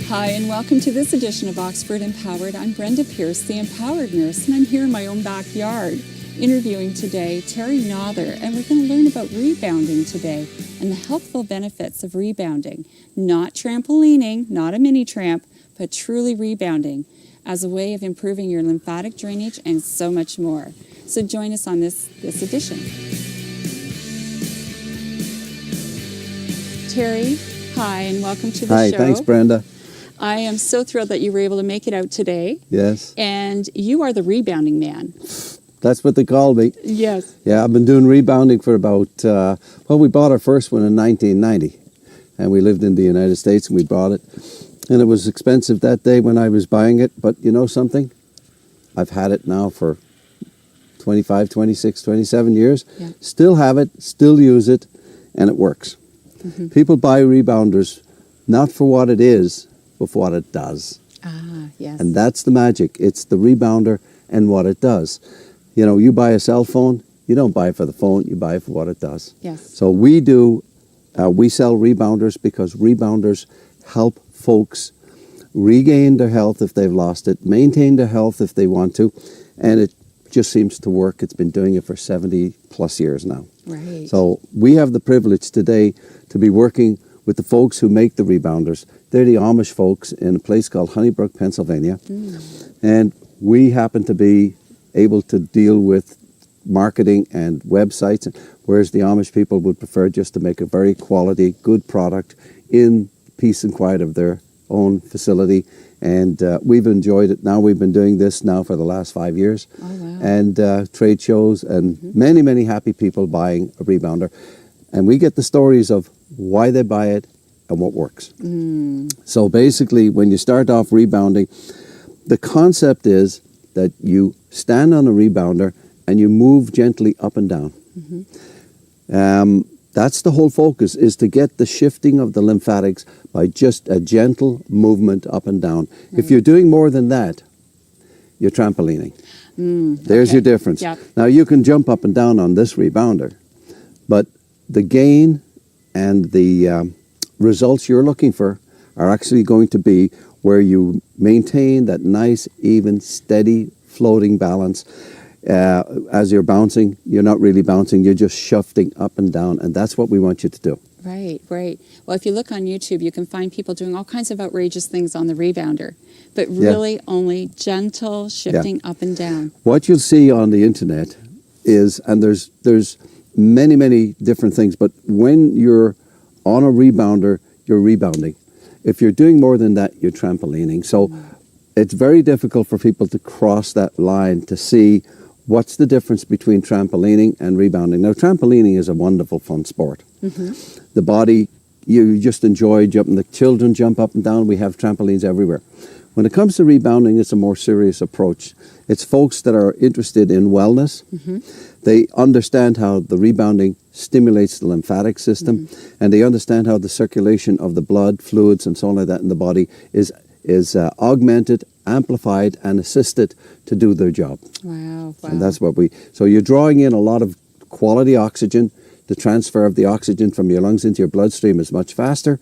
Hi, and welcome to this edition of Oxford Empowered. I'm Brenda Pearce, the Empowered Nurse, and I'm here in my own backyard interviewing today Terry Nother, and we're going to learn about rebounding today and the healthful benefits of rebounding. Not trampolining, not a mini tramp, but truly rebounding as a way of improving your lymphatic drainage and so much more. So join us on this edition. Terry, hi, and welcome to the show. Hi, thanks, Brenda. I am so thrilled that you were able to make it out today. Yes. And you are the rebounding man. That's what they call me. Yes. Yeah, I've been doing rebounding for about, we bought our first one in 1990. And we lived in the United States and we bought it. And it was expensive that day when I was buying it. But you know something? I've had it now for 25, 26, 27 years. Yeah. Still have it, still use it, and it works. Mm-hmm. People buy rebounders not for what it is, but for what it does. Ah, yes. And that's the magic. It's the rebounder and what it does. You know, you buy a cell phone, you don't buy it for the phone, you buy it for what it does. Yes. So we sell rebounders because rebounders help folks regain their health if they've lost it, maintain their health if they want to, and it just seems to work. It's been doing it for 70 plus years now. Right. So we have the privilege today to be working with the folks who make the rebounders. They're the Amish folks in a place called Honeybrook, Pennsylvania. And we happen to be able to deal with marketing and websites, whereas the Amish people would prefer just to make a very quality, good product in peace and quiet of their own facility. And we've enjoyed it. Now we've been doing this now for the last 5 years. Oh, wow. And trade shows and many, many happy people buying a rebounder. And we get the stories of why they buy it and what works. So basically, when you start off rebounding, the concept is that you stand on a rebounder and you move gently up and down. That's the whole focus, is to get the shifting of the lymphatics by just a gentle movement up and down. Right. If you're doing more than that, you're trampolining. There's okay. your difference. Yep. Now, you can jump up and down on this rebounder, but the gain and the results you're looking for are actually going to be where you maintain that nice, even, steady, floating balance. As you're bouncing, you're not really bouncing, you're just shifting up and down, and that's what we want you to do. Right, right. Well, if you look on YouTube, you can find people doing all kinds of outrageous things on the rebounder, but really only gentle shifting up and down. What you'll see on the internet is, and there's many, many different things, but when you're on a rebounder, you're rebounding. If you're doing more than that, you're trampolining. So it's very difficult for people to cross that line to see what's the difference between trampolining and rebounding. Now, trampolining is a wonderful, fun sport. The body, you just enjoy jumping. The children jump up and down. We have trampolines everywhere. When it comes to rebounding, it's a more serious approach. It's folks that are interested in wellness. They understand how the rebounding stimulates the lymphatic system, and they understand how the circulation of the blood, fluids, and so on like that in the body is augmented, amplified, and assisted to do their job. Wow, wow. And that's what so you're drawing in a lot of quality oxygen. The transfer of the oxygen from your lungs into your bloodstream is much faster,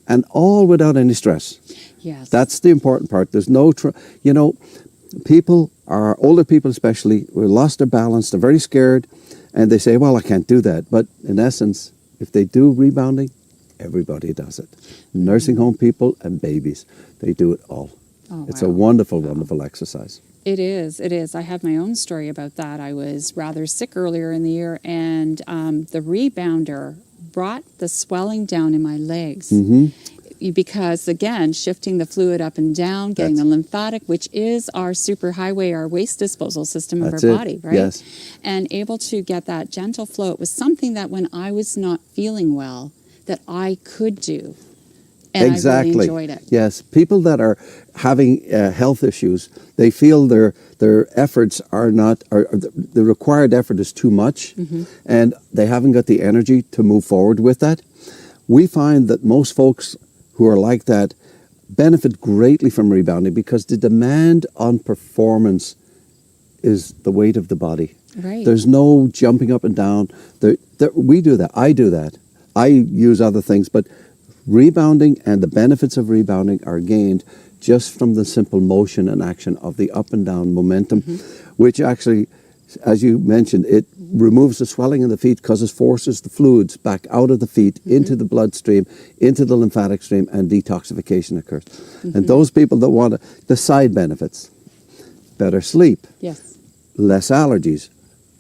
and all without any stress. Yes. That's the important part. There's no, older people especially, who lost their balance, they're very scared, and they say, well, I can't do that. But in essence, if they do rebounding, everybody does it. Nursing home people and babies, they do it all. Oh, It's wow. a wonderful, wonderful exercise. It is. It is. I have my own story about that. I was rather sick earlier in the year, and the rebounder brought the swelling down in my legs. Because, again, shifting the fluid up and down, getting the lymphatic, which is our superhighway, our waste disposal system of our body, right? Yes. And able to get that gentle flow. It was something that when I was not feeling well, that I could do. And I really enjoyed it. Yes. People that are having health issues, they feel their efforts are not, the required effort is too much, and they haven't got the energy to move forward with that. We find that most folks who are like that benefit greatly from rebounding because the demand on performance is the weight of the body. Right. There's no jumping up and down. We do that. I do that. I use other things, but Rebounding and the benefits of rebounding are gained just from the simple motion and action of the up and down momentum, which actually, as you mentioned, it removes the swelling in the feet because it forces the fluids back out of the feet into the bloodstream, into the lymphatic stream, and detoxification occurs. And those people that want the side benefits, better sleep, Yes. less allergies,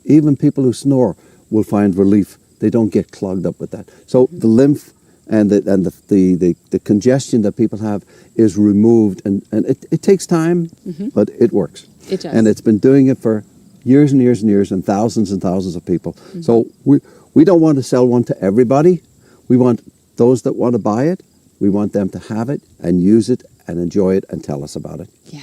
even people who snore will find relief. They don't get clogged up with that. So the lymph and the congestion that people have is removed, and it takes time, but it works. It does. And it's been doing it for years and years and years, and thousands of people. So we don't want to sell one to everybody. We want those that want to buy it, we want them to have it and use it and enjoy it and tell us about it. Yeah,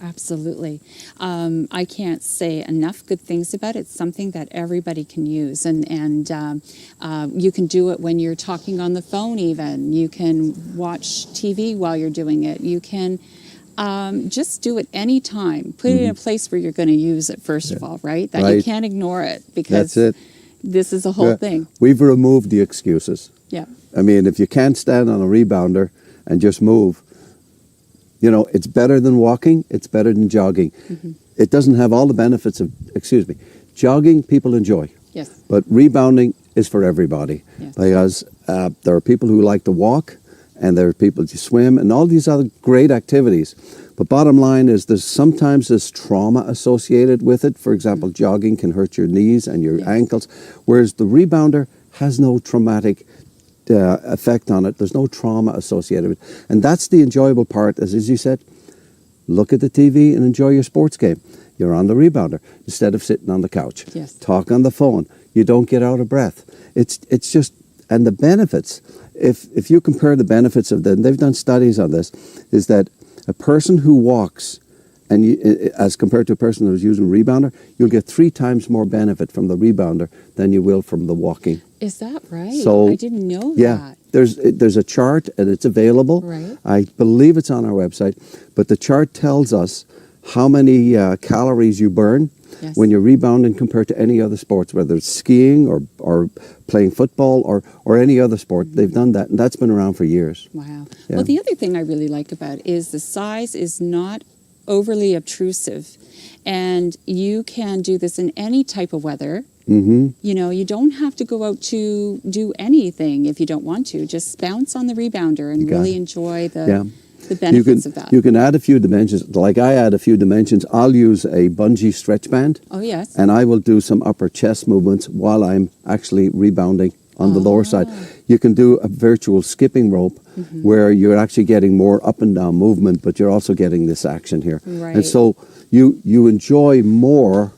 absolutely. I can't say enough good things about it. It's something that everybody can use, and you can do it when you're talking on the phone even. You can watch TV while you're doing it. You can just do it anytime. Put it in a place where you're going to use it, first of all, right? That you can't ignore it, because that's it. This is a whole thing. We've removed the excuses. Yeah. I mean, if you can't stand on a rebounder and just move, you know, it's better than walking, it's better than jogging. It doesn't have all the benefits of, jogging people enjoy. Yes. But rebounding is for everybody. Yes. Because there are people who like to walk, and there are people who swim, and all these other great activities. But bottom line is there's sometimes this trauma associated with it. For example, jogging can hurt your knees and your ankles, whereas the rebounder has no traumatic effect on it. There's no trauma associated with it. And that's the enjoyable part, as you said. Look at the TV and enjoy your sports game. You're on the rebounder instead of sitting on the couch. Yes. Talk on the phone. You don't get out of breath. It's just, and the benefits, if you compare the benefits of them, they've done studies on this, is that a person who walks, and as compared to a person who's using a rebounder, you'll get 3 times more benefit from the rebounder than you will from the walking. Is that right? So, I didn't know yeah, that. there's a chart, and it's available. Right. I believe it's on our website, but the chart tells us how many calories you burn when you're rebounding compared to any other sports, whether it's skiing or playing football or any other sport. They've done that, and that's been around for years. Wow. Yeah. Well, the other thing I really like about it is the size is not overly obtrusive, and you can do this in any type of weather. You know, you don't have to go out to do anything if you don't want to. Just bounce on the rebounder and really enjoy the benefits of that. You can add a few dimensions. Like I add a few dimensions. I'll use a bungee stretch band. Oh, yes. And I will do some upper chest movements while I'm actually rebounding on the lower side. You can do a virtual skipping rope where you're actually getting more up and down movement, but you're also getting this action here. Right. And so you enjoy more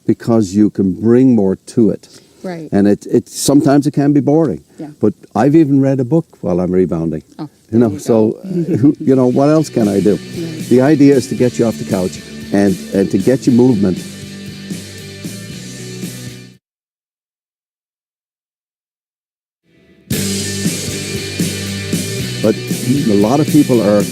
because you can bring more to it. Right. And it sometimes it can be boring. Yeah. But I've even read a book while I'm rebounding. Oh, you know, so you know, what else can I do? The idea is to get you off the couch and to get you movement. But a lot of people are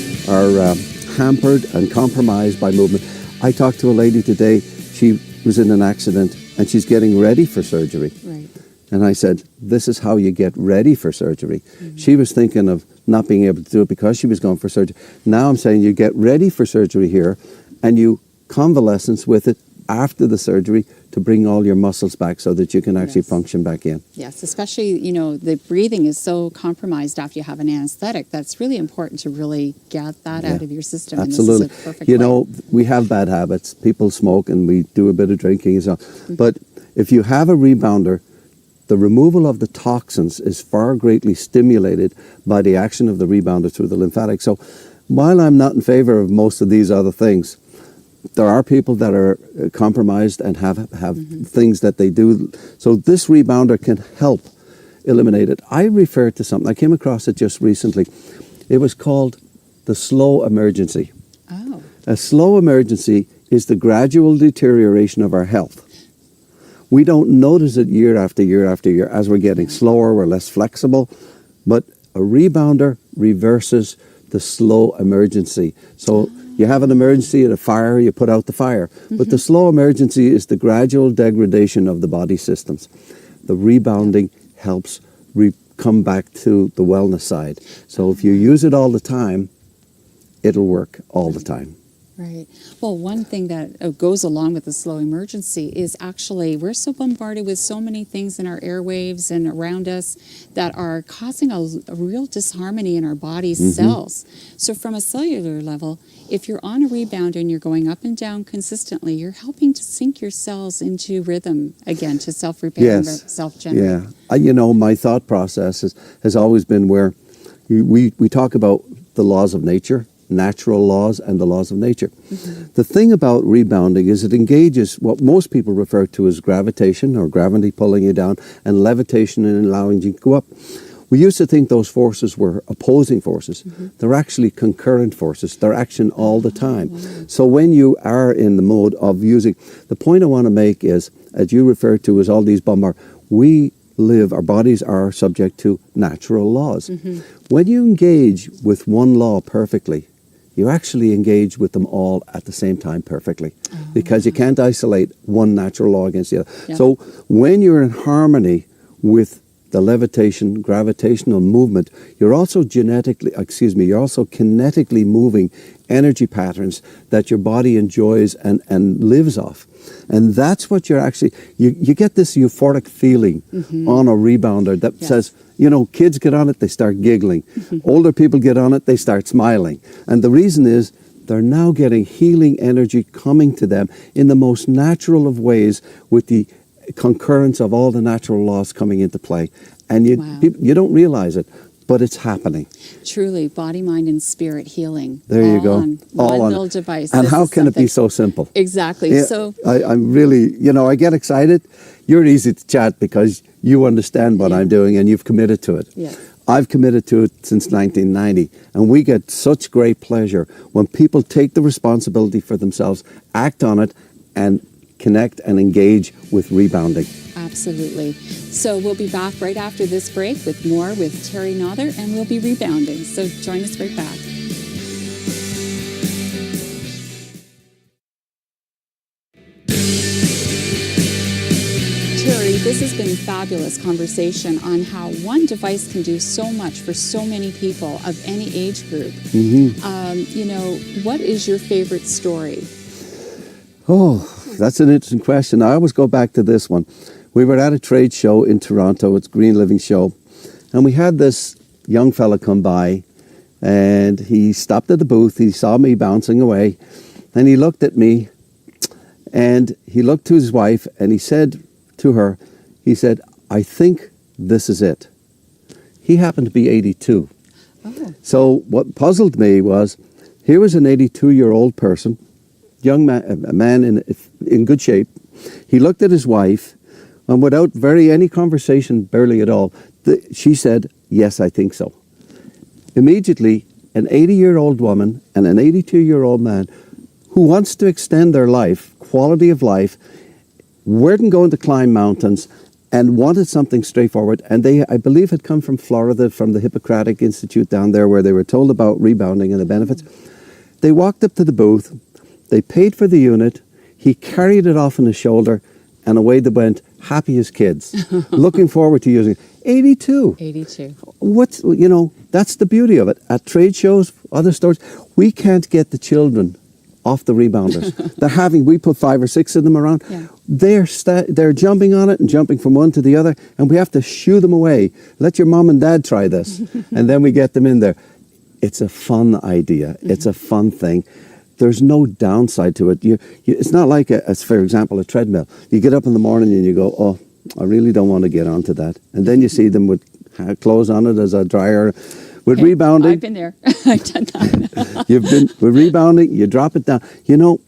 hampered and compromised by movement. I talked to a lady today. She was in an accident and she's getting ready for surgery. Right. And I said, this is how you get ready for surgery. She was thinking of not being able to do it because she was going for surgery. Now I'm saying you get ready for surgery here and you convalescence with it after the surgery to bring all your muscles back so that you can actually function back in. Yes, especially, you know, the breathing is so compromised after you have an anesthetic. That's really important to really get that out of your system. Absolutely. And this is a perfect you way. know, we have bad habits. People smoke and we do a bit of drinking and so on. But if you have a rebounder, the removal of the toxins is far greatly stimulated by the action of the rebounder through the lymphatics. So while I'm not in favor of most of these other things, there are people that are compromised and have things that they do. So this rebounder can help eliminate it. I referred to something. I came across it just recently. It was called the slow emergency. Oh. A slow emergency is the gradual deterioration of our health. We don't notice it year after year after year. As we're getting slower, we're less flexible. But a rebounder reverses the slow emergency. So you have an emergency at a fire, you put out the fire. But the slow emergency is the gradual degradation of the body systems. The rebounding helps come back to the wellness side. So if you use it all the time, it'll work all the time. Right. Well, one thing that goes along with the slow emergency is actually we're so bombarded with so many things in our airwaves and around us that are causing a real disharmony in our body's cells. So from a cellular level, if you're on a rebounder and you're going up and down consistently, you're helping to sync your cells into rhythm again, to self-repair and self-generate. Yeah. You know, my thought process has always been where we talk about the laws of nature, natural laws and the laws of nature. The thing about rebounding is it engages what most people refer to as gravitation, or gravity pulling you down, and levitation and allowing you to go up. We used to think those forces were opposing forces. They're actually concurrent forces. They're action all the time. So when you are in the mode of using, the point I want to make is, as you refer to as all these our bodies are subject to natural laws. When you engage with one law perfectly, you actually engage with them all at the same time perfectly, because you can't isolate one natural law against the other. So when you're in harmony with the levitation, gravitational movement, you're also kinetically moving energy patterns that your body enjoys and lives off. And that's what you're actually, you get this euphoric feeling on a rebounder that says, you know, kids get on it, they start giggling. Older people get on it, they start smiling. And the reason is they're now getting healing energy coming to them in the most natural of ways, with the concurrence of all the natural laws coming into play. And you don't realize it, but it's happening. Truly, body, mind, and spirit healing. There you go. On one little device. And how can it be so simple? Exactly. Yeah, so I'm really, you know, I get excited. You're easy to chat because you understand what I'm doing and you've committed to it. Yes. I've committed to it since 1990, and we get such great pleasure when people take the responsibility for themselves, act on it, and connect and engage with rebounding. Absolutely. So we'll be back right after this break with more with Terry Nother, and we'll be rebounding. So join us right back. Terry, this has been a fabulous conversation on how one device can do so much for so many people of any age group. You know, what is your favorite story? Oh, that's an interesting question. I always go back to this one. We were at a trade show in Toronto. It's Green Living Show. And we had this young fella come by, and he stopped at the booth. He saw me bouncing away, and he looked at me, and he looked to his wife, and he said to her, he said, "I think this is it." He happened to be 82. Oh. So what puzzled me was, here was an 82-year-old person, young man, a man in good shape. He looked at his wife, and without any conversation, barely at all, she said, "Yes, I think so." Immediately, an 80-year-old woman and an 82-year-old man who wants to extend their life, quality of life, weren't going to climb mountains and wanted something straightforward. And they, I believe, had come from Florida, from the Hippocratic Institute down there, where they were told about rebounding and the benefits. They walked up to the booth. They paid for the unit. He carried it off on his shoulder, and away they went, happy as kids, looking forward to using it. 82. 82. That's the beauty of it. At trade shows, other stores, we can't get the children off the rebounders. We put 5 or 6 of them around. Yeah. They're jumping on it and jumping from one to the other, and we have to shoo them away. Let your mom and dad try this. And then we get them in there. It's a fun idea. It's a fun thing. There's no downside to it. It's not like, for example, a treadmill. You get up in the morning and you go, "Oh, I really don't want to get onto that." And then you see them with clothes on it as a dryer. With rebounding, I've been there. I've done that. You've been with rebounding. You drop it down. You know,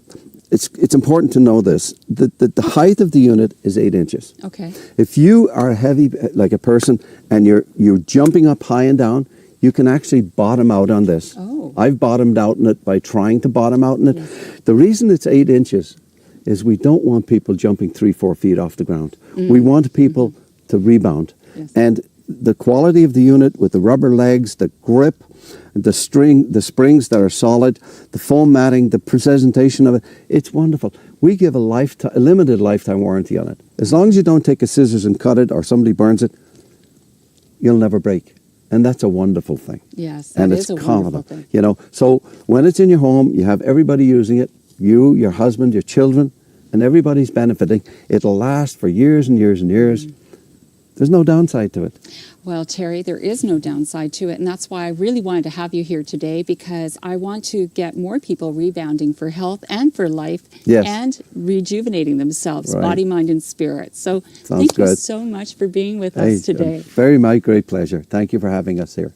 it's important to know this. The height of the unit is 8 inches. Okay. If you are heavy, like a person, and you're jumping up high and down, you can actually bottom out on this. Oh. I've bottomed out in it by trying to bottom out in it. Yes. The reason it's 8 inches is we don't want people jumping 3-4 feet off the ground. We want people to rebound. Yes. And the quality of the unit, with the rubber legs, the grip, the springs that are solid, the foam matting, the presentation of it, it's wonderful. We give a limited lifetime warranty on it. As long as you don't take a scissors and cut it, or somebody burns it, you'll never break. And that's a wonderful thing. Yes, that is a wonderful thing. You know, so when it's in your home, you have everybody using it, you, your husband, your children, and everybody's benefiting. It'll last for years and years and years. There's no downside to it. Well, Terry, there is no downside to it, and that's why I really wanted to have you here today, because I want to get more people rebounding for health and for life, and rejuvenating themselves, body, mind, and spirit. So thank you so much for being with us today. My great pleasure. Thank you for having us here.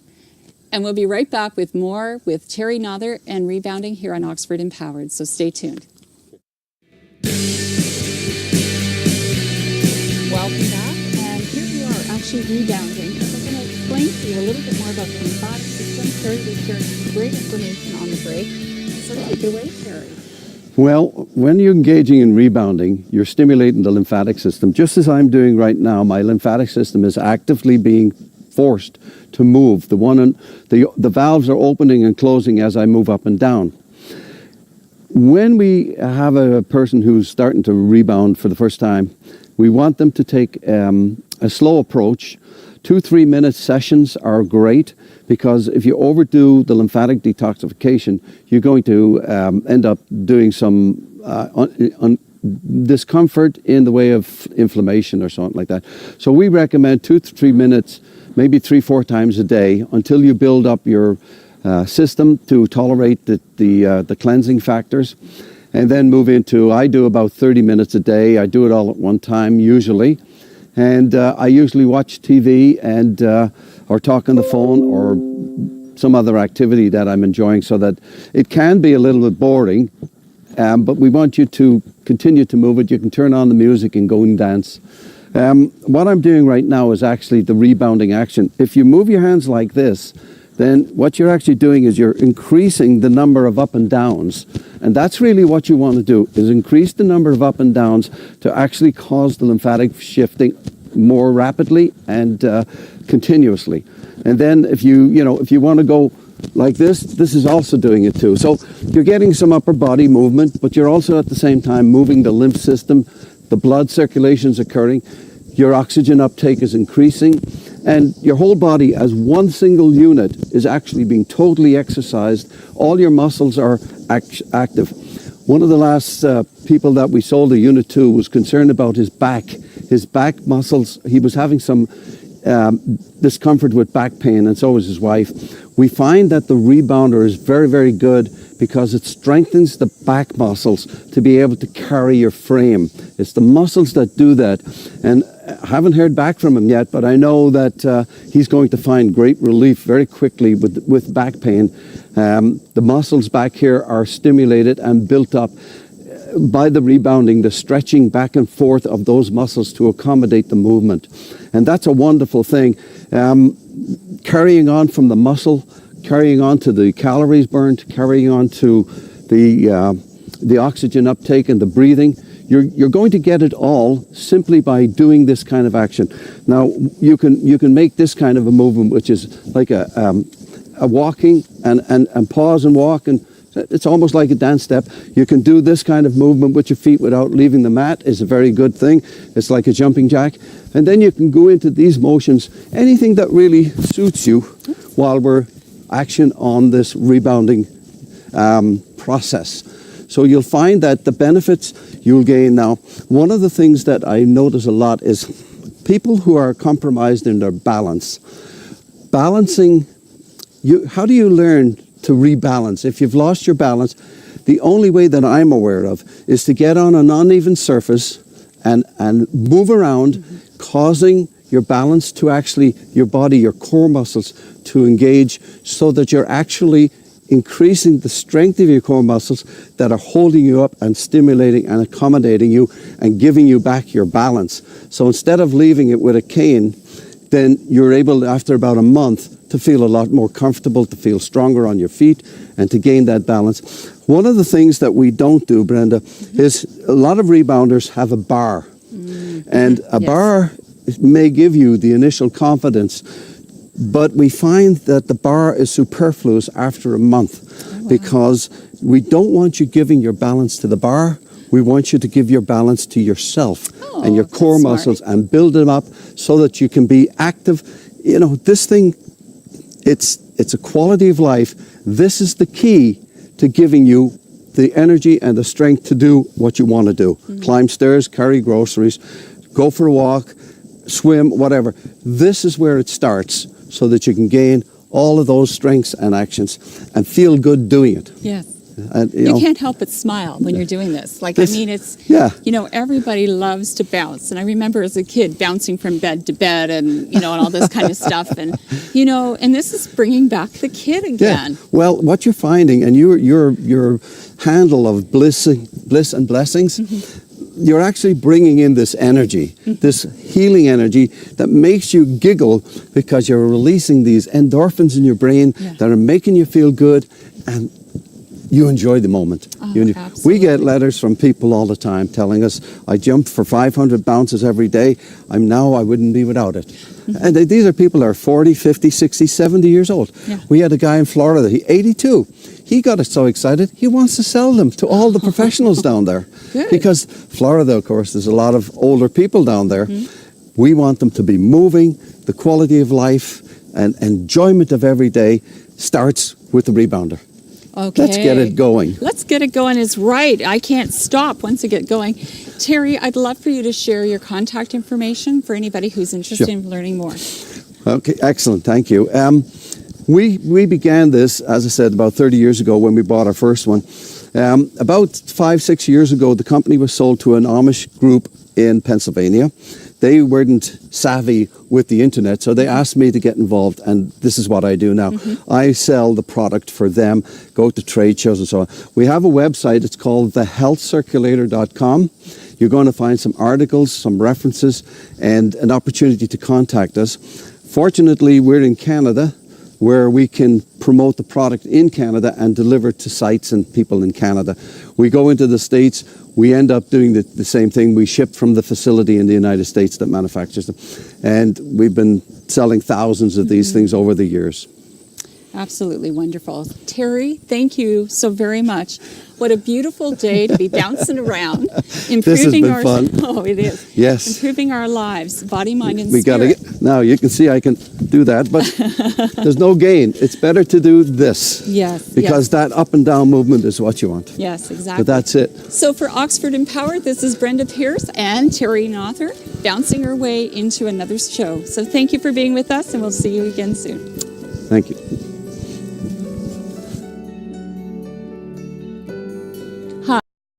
And we'll be right back with more with Terry Nother and Rebounding here on Oxford Empowered, so stay tuned. Welcome back, and here we are actually rebounding. We're going to explain to you a little bit more about the lymphatic system. Terry was sharing some great information on the break. So take it away, Terry. Well, when you're engaging in rebounding, you're stimulating the lymphatic system. Just as I'm doing right now, my lymphatic system is actively being forced to move. The valves are opening and closing as I move up and down. When we have a person who's starting to rebound for the first time, we want them to take a slow approach. 2-3 minute sessions are great, because if you overdo the lymphatic detoxification, you're going to end up doing some discomfort in the way of inflammation or something like that. So we recommend 2 to 3 minutes, maybe 3-4 times a day, until you build up your system to tolerate the cleansing factors. And then move into, I do about 30 minutes a day. I do it all at one time, usually. And I usually watch TV and or talk on the phone or some other activity that I'm enjoying, so that it can be a little bit boring, but we want you to continue to move it. You can turn on the music and go and dance. What I'm doing right now is actually the rebounding action. If you move your hands like this, then what you're actually doing is you're increasing the number of up and downs. And that's really what you want to do, is increase the number of up and downs to actually cause the lymphatic shifting more rapidly and continuously. And then if you want to go like this is also doing it too. So you're getting some upper body movement, but you're also at the same time moving the lymph system. The blood circulation is occurring. Your oxygen uptake is increasing. And your whole body as one single unit is actually being totally exercised. All your muscles are active. One of the last people that we sold a unit to was concerned about his back muscles. He was having some discomfort with back pain, and so was his wife. We find that the Rebounder is very, very good, because it strengthens the back muscles to be able to carry your frame. It's the muscles that do that. And I haven't heard back from him yet, but I know that he's going to find great relief very quickly with back pain. The muscles back here are stimulated and built up by the rebounding, the stretching back and forth of those muscles to accommodate the movement. And that's a wonderful thing. Carrying on from the muscle, carrying on to the calories burnt, carrying on to the oxygen uptake and the breathing. You're going to get it all simply by doing this kind of action. Now, you can make this kind of a movement, which is like a walking and pause and walk, and it's almost like a dance step. You can do this kind of movement with your feet without leaving the mat, is a very good thing. It's like a jumping jack. And then you can go into these motions, anything that really suits you, while we're action on this rebounding process. So you'll find that the benefits you'll gain. Now, one of the things that I notice a lot is people who are compromised in their balance. Balancing, how do you learn to rebalance? If you've lost your balance, the only way that I'm aware of is to get on an uneven surface and move around, causing your balance to actually, your body, your core muscles to engage, so that you're actually increasing the strength of your core muscles that are holding you up and stimulating and accommodating you and giving you back your balance. So instead of leaving it with a cane, then you're able, after about a month, to feel a lot more comfortable, to feel stronger on your feet, and to gain that balance. One of the things that we don't do, Brenda, is a lot of rebounders have a bar. And a bar may give you the initial confidence, but we find that the bar is superfluous after a month, because we don't want you giving your balance to the bar. We want you to give your balance to yourself and your core muscles, and build them up so that you can be active you know, this thing, it's a quality of life. This is the key to giving you the energy and the strength to do what you want to do. Mm-hmm. Climb stairs, carry groceries, go for a walk, swim, whatever. This is where it starts so that you can gain all of those strengths and actions and feel good doing it. Yes. And, you can't help but smile when you're doing this. Like, I mean, it's, you know, everybody loves to bounce. And I remember as a kid bouncing from bed to bed and, you know, and all this kind of stuff. And, you know, and this is bringing back the kid again. Yeah. Well, what you're finding, and your handle of bliss and blessings, mm-hmm. you're actually bringing in this energy, mm-hmm. this healing energy that makes you giggle because you're releasing these endorphins in your brain that are making you feel good, and you enjoy the moment. Oh, we get letters from people all the time telling us, I jumped for 500 bounces every day. I wouldn't be without it. Mm-hmm. And these are people that are 40, 50, 60, 70 years old. Yeah. We had a guy in Florida, he's 82. He got so excited, he wants to sell them to all the professionals down there. Good. Because Florida, of course, there's a lot of older people down there. Mm-hmm. We want them to be moving. The quality of life and enjoyment of every day starts with the Rebounder. Okay. Let's get it going. Let's get it going is right. I can't stop once I get going. Terry, I'd love for you to share your contact information for anybody who's interested in learning more. Okay, excellent. Thank you. We began this, as I said, about 30 years ago when we bought our first one. About 5-6 years ago, the company was sold to an Amish group in Pennsylvania. They weren't savvy with the internet, so they asked me to get involved, and this is what I do now. Mm-hmm. I sell the product for them, go to trade shows and so on. We have a website, it's called thehealthcirculator.com. You're going to find some articles, some references, and an opportunity to contact us. Fortunately, we're in Canada, where we can promote the product in Canada and deliver to sites and people in Canada. We go into the States, we end up doing the same thing. We ship from the facility in the United States that manufactures them. And we've been selling thousands of these things over the years. Absolutely wonderful. Terry, thank you so very much. What a beautiful day to be bouncing around, improving this has been fun. Oh, it is. Yes. Improving our lives, body, mind, and spirit. Gotta now you can see I can do that, but there's no gain. It's better to do this. Yes. Because that up and down movement is what you want. Yes, exactly. But that's it. So for Oxford Empowered, this is Brenda Pearce and Terry Nother bouncing our way into another show. So thank you for being with us, and we'll see you again soon. Thank you.